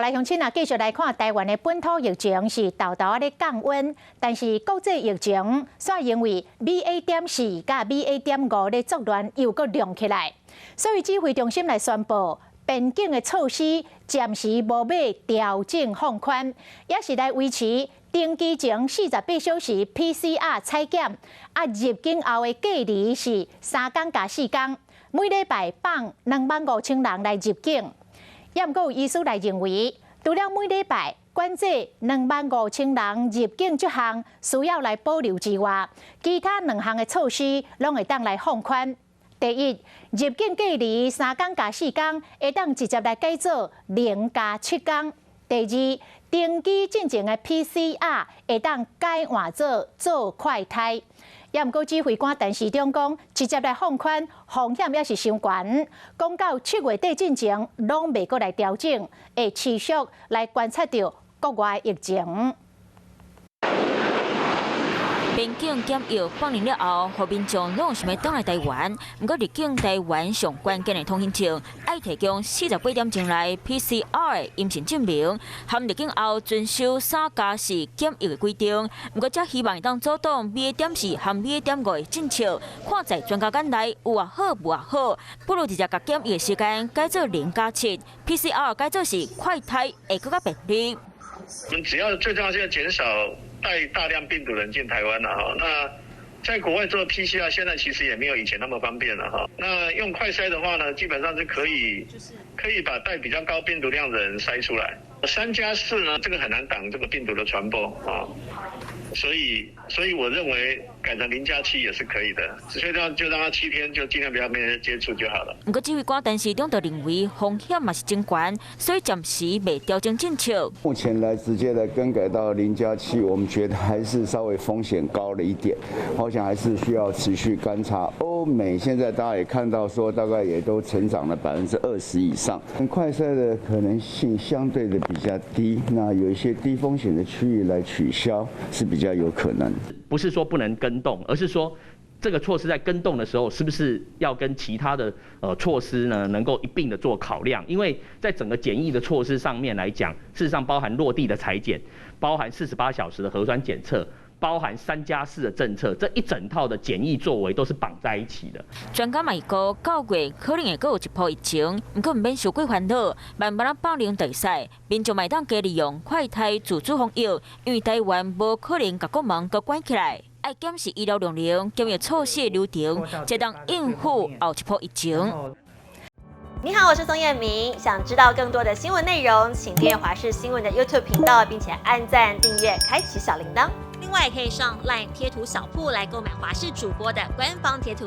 来乡亲啊，继续来看台湾的本土疫情是豆豆咧降温，但是国际疫情却因为 BA.4 甲 BA.5咧作乱又搁亮起来，所以指挥中心来宣布，边境的措施暂时无要调整放宽，也是来维持登机前48小时 PCR 采检，入境后的隔离是3天加4天，每礼拜放25000人来入境。也毋过有医师来认为，除了每礼拜管制25000人入境这项需要来保留之外，其他2项的措施拢会当来放宽。第一，入境隔离3天加4天会当直接来改做0加7天。第二，登机进前的 PCR 会当改换做快筛。也毋过指挥官陈时中讲，直接来放宽风险也是伤悬，讲到7月底进前拢未过来调整，会持续来观察到国外疫情。边境检疫放年了后，互民众拢想要返来台湾。不过入境台湾上关键的通行证，要提供48点钟内 PCR 阴性证明，含入境后遵守3+4检疫的规定。不过，则希望当阻挡 BA.4和 BA.5的政策。看在专家眼内有也好，无也好，不如直接把检疫的时间改做0+7 ，PCR 改做是快筛，会更加便利。我们只要最重要是要减少带大量病毒人进台湾了哈。那在国外做 PCR 现在其实也没有以前那么方便了哈。那用快筛的话呢，基本上是可以把带比较高病毒量的人筛出来。3+4呢，这个很难挡这个病毒的传播啊。所以我认为改成0+7也是可以的，所以就让他7天就尽量不要跟人接触就好了。不过指挥官陈时中就认为风险嘛是真悬，所以暂时未调整政策。目前来直接的更改到0+7，我们觉得还是稍微风险高了一点，我想还是需要持续观察。欧美现在大家也看到说，大概也都成长了20%以上，快筛的可能性相对的比较低，那有一些低风险的区域来取消是比较有可能。不是说不能跟动，而是说这个措施在跟动的时候，是不是要跟其他的措施呢，能够一并的做考量？因为在整个检疫的措施上面来讲，事实上包含落地的采检，包含48小时的核酸检测，包含3+4的政策，这一整套的检疫作为都是绑在一起的。专家嘛预估9月可能会有一波疫情，不过唔免太过烦恼，慢慢啊放量大赛，民众咪当加利用快筛自主防疫，因为台湾无可能把国门给关起来，要检视医疗量能、检疫措施流程，才当应付后一波疫情。你好，我是宋彦明。想知道更多的新闻内容，请订阅华视新闻的 YouTube 频道，并且按赞、订阅、开启小铃铛。另外，可以上 LINE 贴图小铺来购买华视主播的官方贴图。